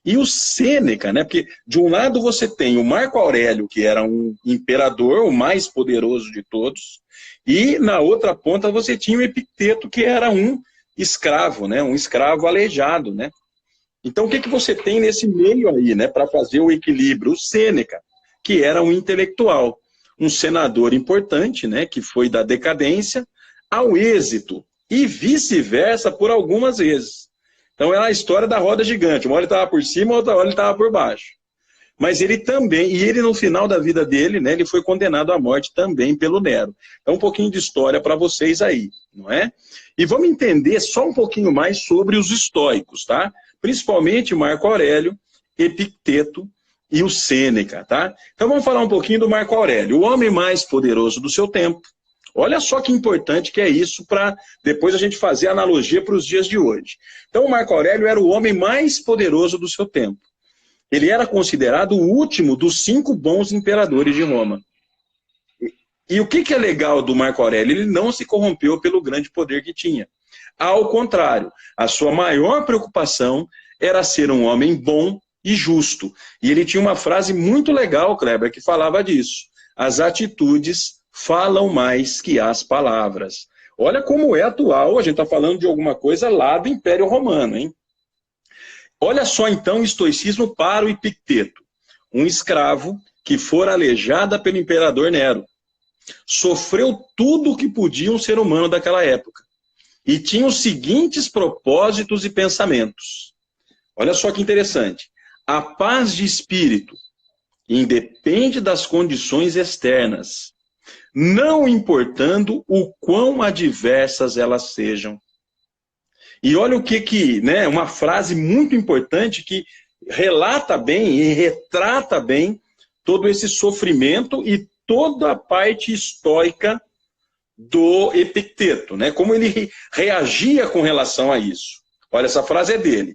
S2: E o Sêneca, né? Porque de um lado você tem o Marco Aurélio, que era um imperador, o mais poderoso de todos, e na outra ponta você tinha o Epicteto, que era um escravo, né? Um escravo aleijado, né? Então o que você tem nesse meio aí, né? Para fazer o equilíbrio? O Sêneca, que era um intelectual, um senador importante, né? Que foi da decadência ao êxito, e vice-versa por algumas vezes. Então é a história da roda gigante. Uma hora ele estava por cima, outra hora ele estava por baixo. Mas ele também, e ele no final da vida dele, né, ele foi condenado à morte também pelo Nero. Então um pouquinho de história para vocês aí, não é? E vamos entender só um pouquinho mais sobre os estoicos, tá? Principalmente Marco Aurélio, Epicteto e o Sêneca, tá? Então vamos falar um pouquinho do Marco Aurélio, o homem mais poderoso do seu tempo. Olha só que importante que é isso para depois a gente fazer analogia para os dias de hoje. Então, o Marco Aurélio era o homem mais poderoso do seu tempo. Ele era considerado o último dos 5 bons imperadores de Roma. E o que é legal do Marco Aurélio? Ele não se corrompeu pelo grande poder que tinha. Ao contrário, a sua maior preocupação era ser um homem bom e justo. E ele tinha uma frase muito legal, Kleber, que falava disso. As atitudes falam mais que as palavras. Olha como é atual, a gente está falando de alguma coisa lá do Império Romano, hein? Olha só então o estoicismo para o Epicteto, um escravo que fora aleijado pelo imperador Nero. Sofreu tudo o que podia um ser humano daquela época. E tinha os seguintes propósitos e pensamentos. Olha só que interessante. A paz de espírito independe das condições externas, não importando o quão adversas elas sejam. E olha o que né, uma frase muito importante que relata bem e retrata bem todo esse sofrimento e toda a parte estoica do Epicteto, né? Como ele reagia com relação a isso. Olha, essa frase é dele.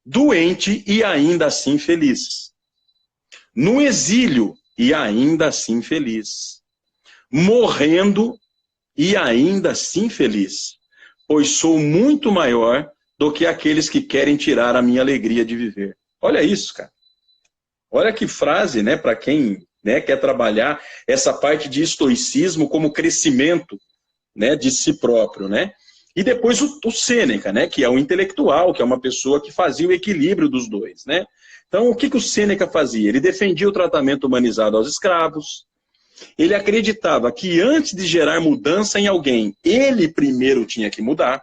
S2: Doente e ainda assim feliz. No exílio e ainda assim feliz. Morrendo e ainda assim feliz, pois sou muito maior do que aqueles que querem tirar a minha alegria de viver. Olha isso, cara. Olha que frase, né, para quem, né, quer trabalhar essa parte de estoicismo como crescimento, né, de si próprio, né? E depois o Sêneca, né, que é um intelectual, que é uma pessoa que fazia o equilíbrio dos dois, né? Então, o que o Sêneca fazia? Ele defendia o tratamento humanizado aos escravos. Ele acreditava que antes de gerar mudança em alguém, ele primeiro tinha que mudar.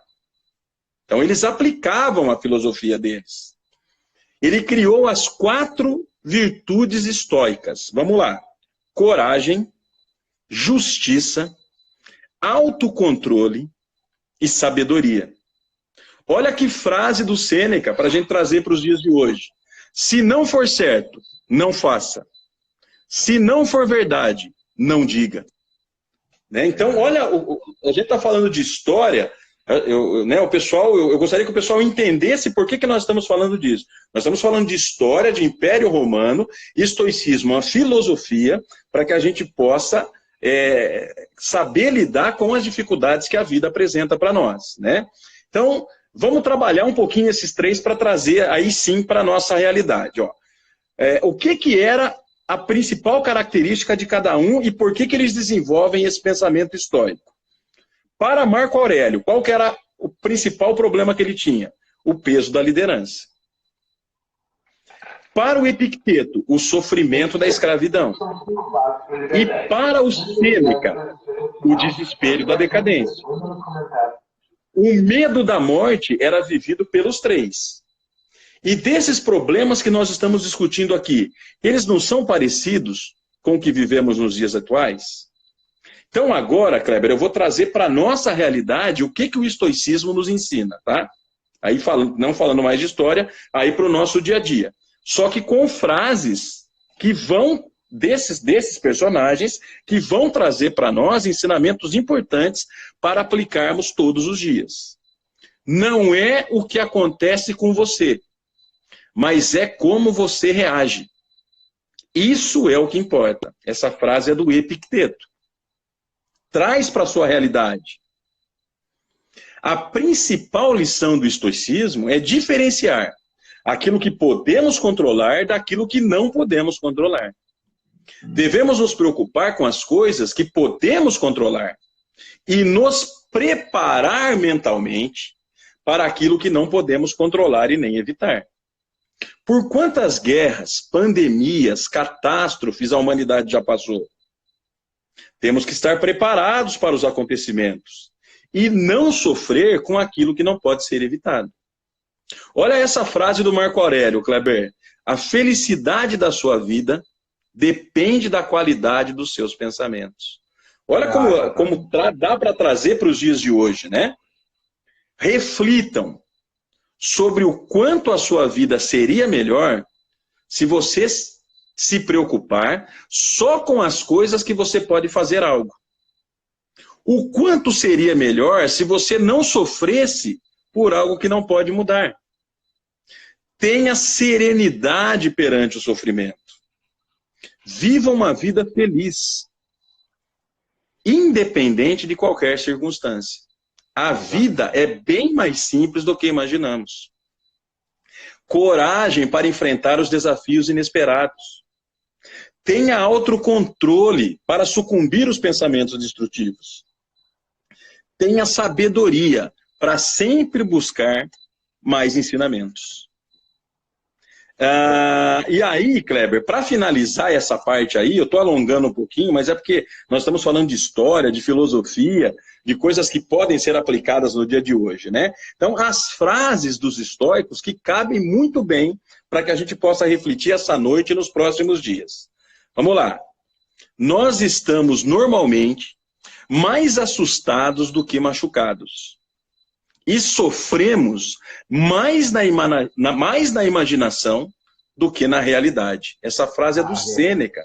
S2: Então eles aplicavam a filosofia deles. Ele criou as 4 virtudes estoicas. Vamos lá. Coragem, justiça, autocontrole e sabedoria. Olha que frase do Sêneca para a gente trazer para os dias de hoje. Se não for certo, não faça. Se não for verdade, não diga. Né? Então, olha, a gente está falando de história, né, eu gostaria que o pessoal entendesse por que nós estamos falando disso. Nós estamos falando de história, de Império Romano, estoicismo, uma filosofia, para que a gente possa saber lidar com as dificuldades que a vida apresenta para nós. Né? Então, vamos trabalhar um pouquinho esses 3 para trazer aí sim para a nossa realidade. Ó. O que era a principal característica de cada um e por que eles desenvolvem esse pensamento estoico. Para Marco Aurélio, qual que era o principal problema que ele tinha? O peso da liderança. Para o Epicteto, o sofrimento da escravidão. E para o Sêneca, o desespero da decadência. O medo da morte era vivido pelos 3. E desses problemas que nós estamos discutindo aqui, eles não são parecidos com o que vivemos nos dias atuais? Então agora, Kleber, eu vou trazer para a nossa realidade o que o estoicismo nos ensina, tá? Aí não falando mais de história, aí para o nosso dia a dia. Só que com frases que vão desses personagens que vão trazer para nós ensinamentos importantes para aplicarmos todos os dias. Não é o que acontece com você, mas é como você reage. Isso é o que importa. Essa frase é do Epicteto. Traz para a sua realidade. A principal lição do estoicismo é diferenciar aquilo que podemos controlar daquilo que não podemos controlar. Devemos nos preocupar com as coisas que podemos controlar e nos preparar mentalmente para aquilo que não podemos controlar e nem evitar. Por quantas guerras, pandemias, catástrofes a humanidade já passou? Temos que estar preparados para os acontecimentos e não sofrer com aquilo que não pode ser evitado. Olha essa frase do Marco Aurélio, Kleber. A felicidade da sua vida depende da qualidade dos seus pensamentos. Olha como dá para trazer para os dias de hoje, né? Reflitam sobre o quanto a sua vida seria melhor se você se preocupar só com as coisas que você pode fazer algo. O quanto seria melhor se você não sofresse por algo que não pode mudar. Tenha serenidade perante o sofrimento. Viva uma vida feliz, independente de qualquer circunstância. A vida é bem mais simples do que imaginamos. Coragem para enfrentar os desafios inesperados. Tenha autocontrole para sucumbir aos pensamentos destrutivos. Tenha sabedoria para sempre buscar mais ensinamentos. E aí, Kleber, para finalizar essa parte aí, eu estou alongando um pouquinho, mas é porque nós estamos falando de história, de filosofia, de coisas que podem ser aplicadas no dia de hoje, né? Então, as frases dos estoicos que cabem muito bem para que a gente possa refletir essa noite e nos próximos dias. Vamos lá. Nós estamos normalmente mais assustados do que machucados. E sofremos mais na imaginação do que na realidade. Essa frase é do Sêneca.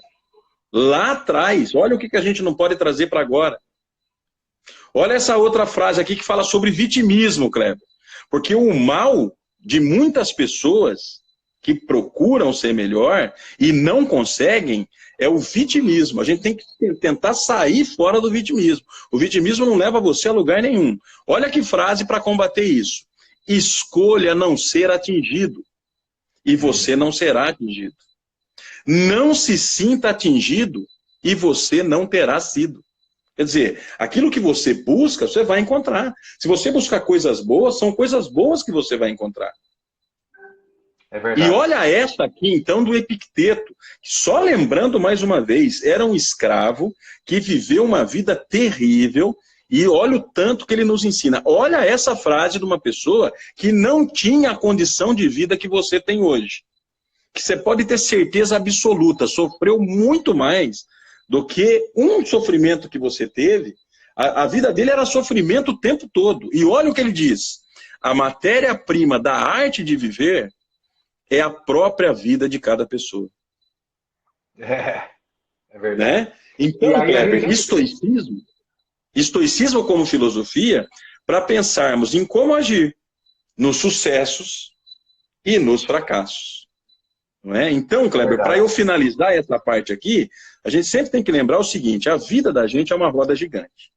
S2: Lá atrás, olha o que a gente não pode trazer para agora. Olha essa outra frase aqui que fala sobre vitimismo, Kleber. Porque o mal de muitas pessoas que procuram ser melhor e não conseguem é o vitimismo. A gente tem que tentar sair fora do vitimismo. O vitimismo não leva você a lugar nenhum. Olha que frase para combater isso. Escolha não ser atingido e você não será atingido. Não se sinta atingido e você não terá sido. Quer dizer, aquilo que você busca, você vai encontrar. Se você buscar coisas boas, são coisas boas que você vai encontrar.
S1: É verdade.
S2: E olha essa aqui, então, do Epicteto. Só lembrando mais uma vez, era um escravo que viveu uma vida terrível e olha o tanto que ele nos ensina. Olha essa frase de uma pessoa que não tinha a condição de vida que você tem hoje. Que você pode ter certeza absoluta, sofreu muito mais do que um sofrimento que você teve. A vida dele era sofrimento o tempo todo. E olha o que ele diz. A matéria-prima da arte de viver é a própria vida de cada pessoa.
S1: É verdade.
S2: Né? Então, Kleber, estoicismo como filosofia, para pensarmos em como agir nos sucessos e nos fracassos. Não é? Então, Kleber, para eu finalizar essa parte aqui, a gente sempre tem que lembrar o seguinte, a vida da gente é uma roda gigante.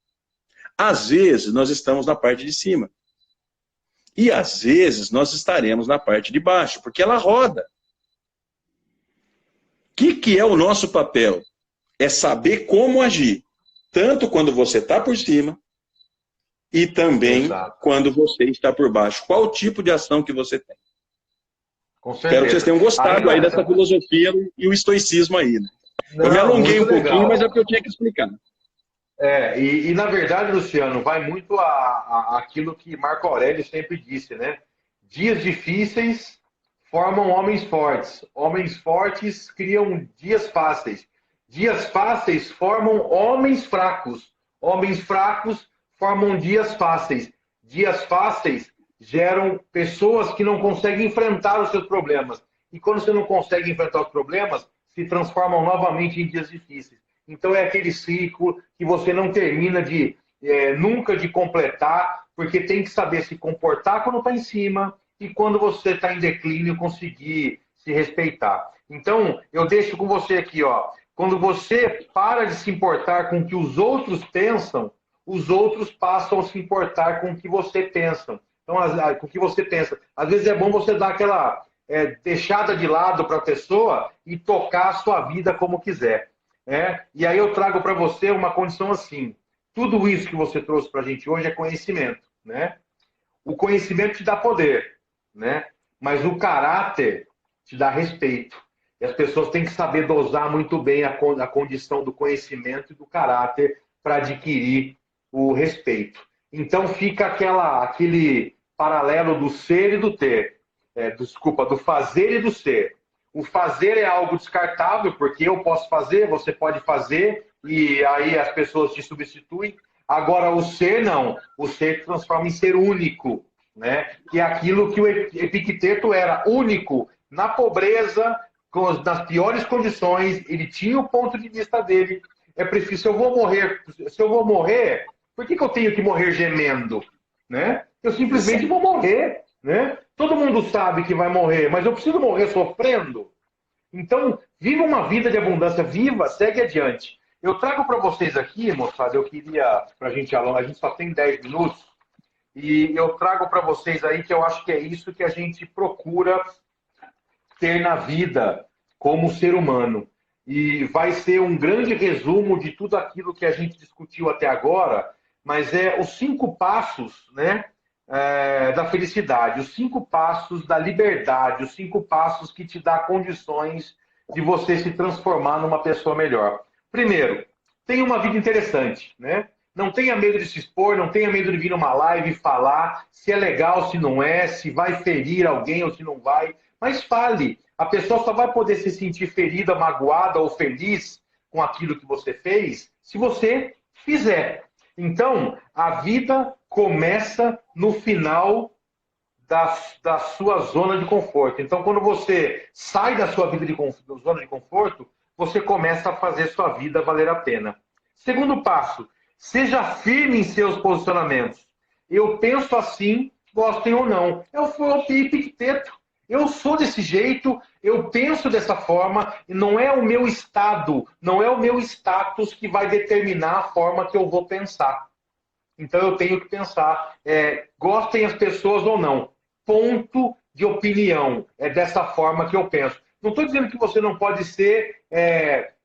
S2: Às vezes, nós estamos na parte de cima. E às vezes nós estaremos na parte de baixo, porque ela roda. O que é o nosso papel? É saber como agir, tanto quando você está por cima e também quando você está por baixo. Qual o tipo de ação que você tem? Espero que vocês tenham gostado aí dessa filosofia e o estoicismo aí. Né? Eu me alonguei um pouquinho, mas é porque eu tinha que explicar.
S1: E na verdade, Luciano, vai muito aquilo que Marco Aurélio sempre disse, né? Dias difíceis formam homens fortes. Homens fortes criam dias fáceis. Dias fáceis formam homens fracos. Homens fracos formam dias fáceis. Dias fáceis geram pessoas que não conseguem enfrentar os seus problemas. E quando você não consegue enfrentar os problemas, se transformam novamente em dias difíceis. Então é aquele ciclo que você não termina nunca de completar, porque tem que saber se comportar quando está em cima e quando você está em declínio conseguir se respeitar. Então, eu deixo com você aqui, ó. Quando você para de se importar com o que os outros pensam, os outros passam a se importar com o que você pensa. Então, com o que você pensa. Às vezes é bom você dar aquela deixada de lado para a pessoa e tocar a sua vida como quiser. E aí eu trago para você uma condição assim. Tudo isso que você trouxe para a gente hoje é conhecimento, né? O conhecimento te dá poder, né? Mas o caráter te dá respeito. E as pessoas têm que saber dosar muito bem a condição do conhecimento e do caráter para adquirir o respeito. Então fica aquele paralelo do ser e do ter. Do fazer e do ser. O fazer é algo descartável, porque eu posso fazer, você pode fazer, e aí as pessoas te substituem. Agora, o ser não. O ser se transforma em ser único, né? Que é aquilo que o Epicteto era, único, na pobreza, nas piores condições, ele tinha o ponto de vista dele. É preciso, se eu vou morrer, por que eu tenho que morrer gemendo? Né? Eu simplesmente vou morrer. Né? Todo mundo sabe que vai morrer, mas eu preciso morrer sofrendo. Então, viva uma vida de abundância, viva, segue adiante. Eu trago para vocês aqui, moçada, eu queria, para a gente só tem 10 minutos, e eu trago para vocês aí que eu acho que é isso que a gente procura ter na vida como ser humano. E vai ser um grande resumo de tudo aquilo que a gente discutiu até agora, mas é os 5 passos, né? Da felicidade, os 5 passos da liberdade, os 5 passos que te dá condições de você se transformar numa pessoa melhor. Primeiro, tenha uma vida interessante, né? Não tenha medo de se expor, não tenha medo de vir numa live e falar se é legal, se não é, se vai ferir alguém ou se não vai, mas fale. A pessoa só vai poder se sentir ferida, magoada ou feliz com aquilo que você fez se você fizer. Então, a vida começa no final da sua zona de conforto. Então, quando você sai da sua vida zona de conforto, você começa a fazer sua vida valer a pena. Segundo passo, seja firme em seus posicionamentos. Eu penso assim, gostem ou não. Eu fui o Epicteto. Eu sou desse jeito, eu penso dessa forma, e não é o meu estado, não é o meu status que vai determinar a forma que eu vou pensar. Então eu tenho que pensar, gostem as pessoas ou não. Ponto de opinião. É dessa forma que eu penso. Não estou dizendo que você não pode ser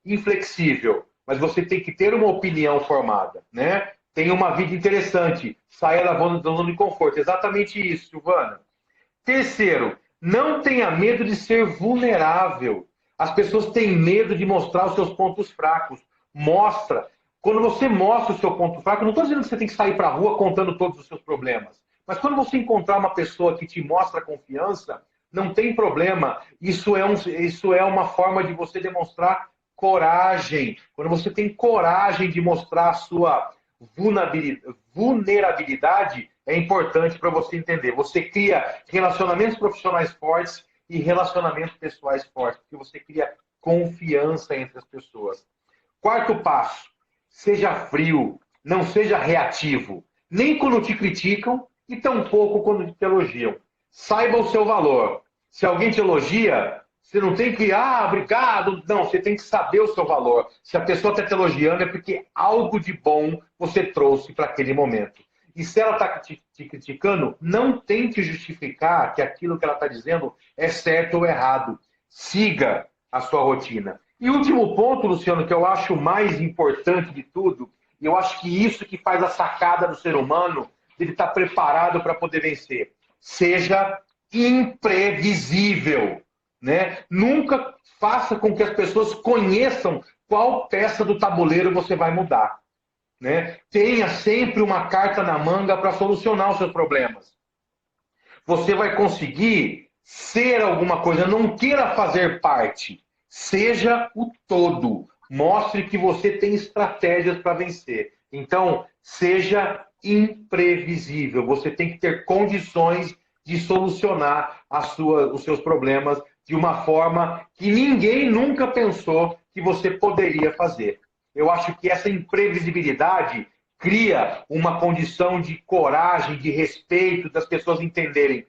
S1: inflexível, mas você tem que ter uma opinião formada, né? Tenha uma vida interessante, saia da zona de conforto. Exatamente isso, Silvana. Terceiro, não tenha medo de ser vulnerável. As pessoas têm medo de mostrar os seus pontos fracos. Mostra. Quando você mostra o seu ponto fraco, não estou dizendo que você tem que sair para a rua contando todos os seus problemas. Mas quando você encontrar uma pessoa que te mostra confiança, não tem problema. Isso é uma forma de você demonstrar coragem. Quando você tem coragem de mostrar a sua vulnerabilidade, é importante para você entender. Você cria relacionamentos profissionais fortes e relacionamentos pessoais fortes, porque você cria confiança entre as pessoas. Quarto passo, seja frio, não seja reativo, nem quando te criticam e tampouco quando te elogiam. Saiba o seu valor. Se alguém te elogia, você não tem que, obrigado. Não, você tem que saber o seu valor. Se a pessoa está te elogiando, é porque algo de bom você trouxe para aquele momento. E se ela está te criticando, não tente justificar que aquilo que ela está dizendo é certo ou errado. Siga a sua rotina. E último ponto, Luciano, que eu acho mais importante de tudo, e eu acho que isso que faz a sacada do ser humano, ele estar preparado para poder vencer. Seja imprevisível. Né? Nunca faça com que as pessoas conheçam qual peça do tabuleiro você vai mudar. Né? Tenha sempre uma carta na manga para solucionar os seus problemas. Você vai conseguir ser alguma coisa, não queira fazer parte. Seja o todo. Mostre que você tem estratégias para vencer. Então, seja imprevisível. Você tem que ter condições de solucionar os seus problemas de uma forma que ninguém nunca pensou que você poderia fazer. Eu acho que essa imprevisibilidade cria uma condição de coragem, de respeito, das pessoas entenderem.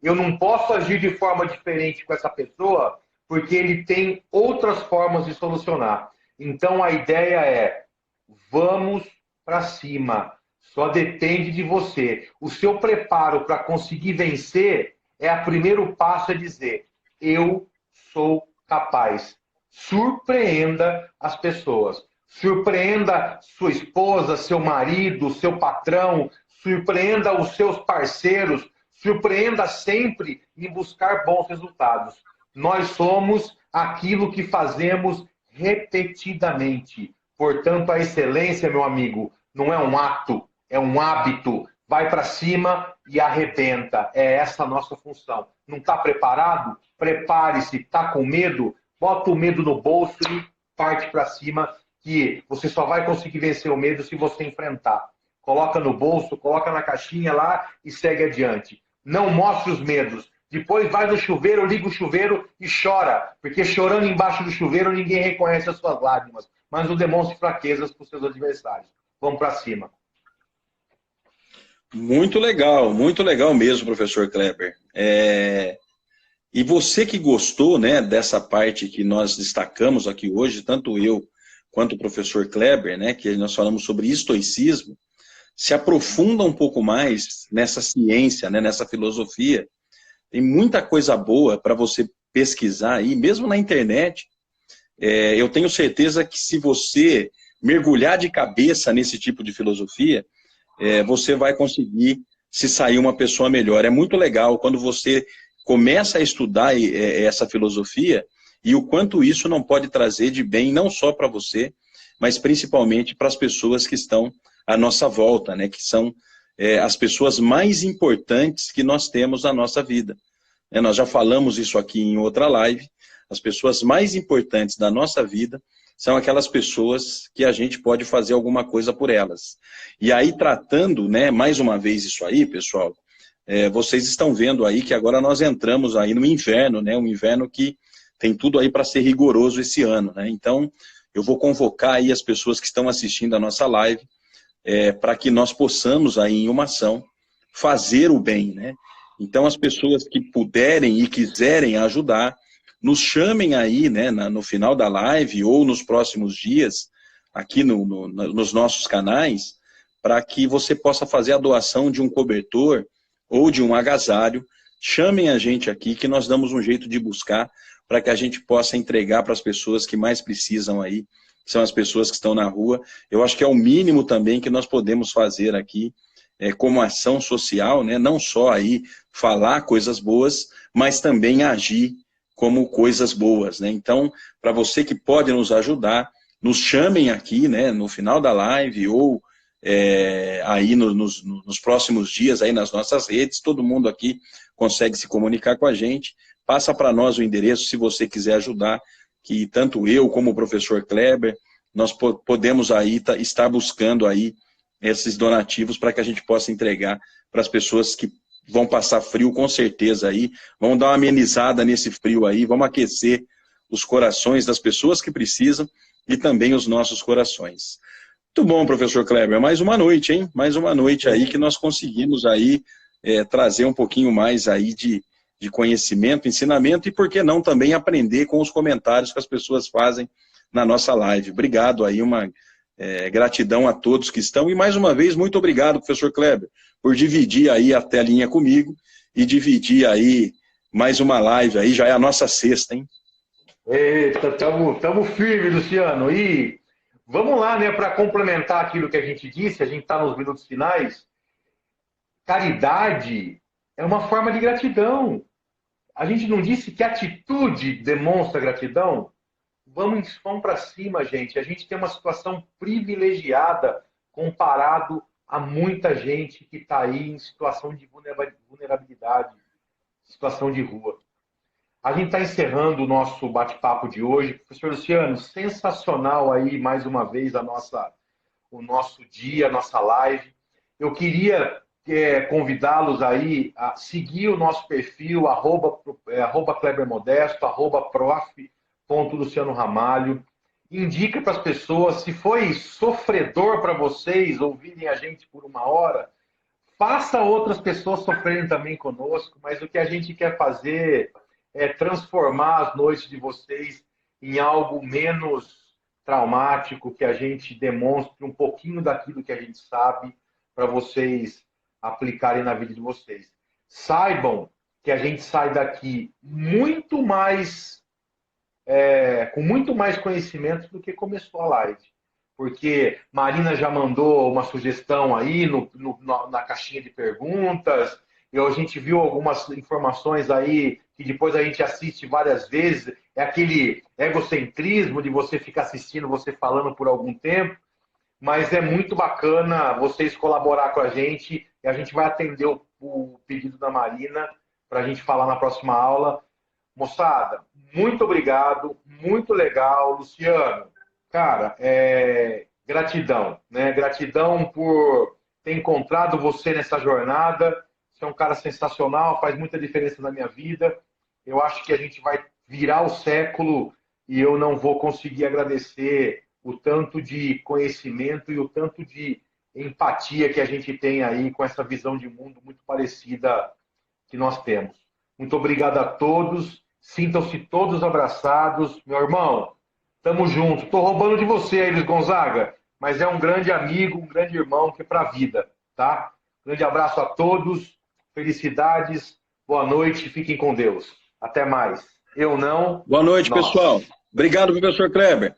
S1: Eu não posso agir de forma diferente com essa pessoa, porque ele tem outras formas de solucionar. Então a ideia é: vamos para cima. Só depende de você. O seu preparo para conseguir vencer é o primeiro passo a dizer: eu sou capaz. Surpreenda as pessoas. Surpreenda sua esposa, seu marido, seu patrão, surpreenda os seus parceiros, surpreenda sempre em buscar bons resultados. Nós somos aquilo que fazemos repetidamente. Portanto, a excelência, meu amigo, não é um ato, é um hábito. Vai para cima e arrebenta. É essa a nossa função. Não está preparado? Prepare-se. Está com medo? Bota o medo no bolso e parte para cima, que você só vai conseguir vencer o medo se você enfrentar. Coloca no bolso, coloca na caixinha lá e segue adiante. Não mostre os medos. Depois vai no chuveiro, liga o chuveiro e chora, porque chorando embaixo do chuveiro ninguém reconhece as suas lágrimas, mas não demonstre fraquezas para os seus adversários. Vamos para cima.
S2: Muito legal mesmo, professor Kleber. E você que gostou, né, dessa parte que nós destacamos aqui hoje, tanto eu quanto o professor Kleber, né, que nós falamos sobre estoicismo, se aprofunda um pouco mais nessa ciência, né, nessa filosofia. Tem muita coisa boa para você pesquisar aí, mesmo na internet. Eu tenho certeza que se você mergulhar de cabeça nesse tipo de filosofia, você vai conseguir se sair uma pessoa melhor. É muito legal quando você começa a estudar essa filosofia e o quanto isso não pode trazer de bem, não só para você, mas principalmente para as pessoas que estão à nossa volta, né? Que são as pessoas mais importantes que nós temos na nossa vida. Nós já falamos isso aqui em outra live. As pessoas mais importantes da nossa vida são aquelas pessoas que a gente pode fazer alguma coisa por elas. E aí, tratando, né, mais uma vez isso aí, pessoal, vocês estão vendo aí que agora nós entramos aí no inverno, né, um inverno que tem tudo aí para ser rigoroso esse ano, né? Então, eu vou convocar aí as pessoas que estão assistindo a nossa live para que nós possamos aí, em uma ação, fazer o bem, né? Então, as pessoas que puderem e quiserem ajudar, nos chamem aí, né, no final da live ou nos próximos dias, aqui nos nossos canais, para que você possa fazer a doação de um cobertor ou de um agasalho. Chamem a gente aqui que nós damos um jeito de buscar para que a gente possa entregar para as pessoas que mais precisam aí, que são as pessoas que estão na rua. Eu acho que é o mínimo também que nós podemos fazer aqui, como ação social, né? Não só aí falar coisas boas, mas também agir como coisas boas, né? Então, para você que pode nos ajudar, nos chamem aqui, né, no final da live ou aí nos próximos dias aí nas nossas redes. Todo mundo aqui consegue se comunicar com a gente. Passa para nós o endereço se você quiser ajudar, que tanto eu como o professor Kleber, nós podemos aí estar buscando aí esses donativos para que a gente possa entregar para as pessoas que vão passar frio com certeza aí, vamos dar uma amenizada nesse frio aí, vamos aquecer os corações das pessoas que precisam e também os nossos corações. Muito bom, professor Kleber, mais uma noite, hein? Mais uma noite aí que nós conseguimos aí trazer um pouquinho mais aí de conhecimento, ensinamento e, por que não, também aprender com os comentários que as pessoas fazem na nossa live. Obrigado aí, uma gratidão a todos que estão. E mais uma vez, muito obrigado, professor Kleber, por dividir aí a telinha comigo e dividir aí mais uma live aí, já é a nossa sexta, hein?
S1: Eita, tamo firme, Luciano. E vamos lá, né, para complementar aquilo que a gente disse, a gente está nos minutos finais. Caridade é uma forma de gratidão. A gente não disse que atitude demonstra gratidão? Vamos para cima, gente. A gente tem uma situação privilegiada comparado a muita gente que está aí em situação de vulnerabilidade, situação de rua. A gente está encerrando o nosso bate-papo de hoje. Professor Luciano, sensacional aí, mais uma vez, o nosso dia, a nossa live. Eu queria convidá-los aí a seguir o nosso perfil, arroba Kleber Modesto, @prof.Luciano Ramalho. Indica para as pessoas, se foi sofredor para vocês ouvirem a gente por 1 hora, faça outras pessoas sofrerem também conosco, mas o que a gente quer fazer é transformar as noites de vocês em algo menos traumático, que a gente demonstre um pouquinho daquilo que a gente sabe para vocês aplicarem na vida de vocês. Saibam que a gente sai daqui muito mais, com muito mais conhecimento do que começou a live. Porque Marina já mandou uma sugestão aí na caixinha de perguntas, e a gente viu algumas informações aí que depois a gente assiste várias vezes, é aquele egocentrismo de você ficar assistindo, você falando por algum tempo, mas é muito bacana vocês colaborar com a gente, e a gente vai atender o pedido da Marina para a gente falar na próxima aula. Moçada, muito obrigado, muito legal. Luciano, cara, gratidão, né? Gratidão por ter encontrado você nessa jornada. Você é um cara sensacional, faz muita diferença na minha vida. Eu acho que a gente vai virar o século e eu não vou conseguir agradecer o tanto de conhecimento e o tanto de empatia que a gente tem aí com essa visão de mundo muito parecida que nós temos. Muito obrigado a todos. Sintam-se todos abraçados. Meu irmão, tamo junto. Tô roubando de você aí, Luiz Gonzaga, mas é um grande amigo, um grande irmão que é pra vida, tá? Grande abraço a todos. Felicidades. Boa noite. Fiquem com Deus. Até mais. Eu não.
S2: Boa noite,
S1: nós.
S2: pessoal. Obrigado, professor Kleber.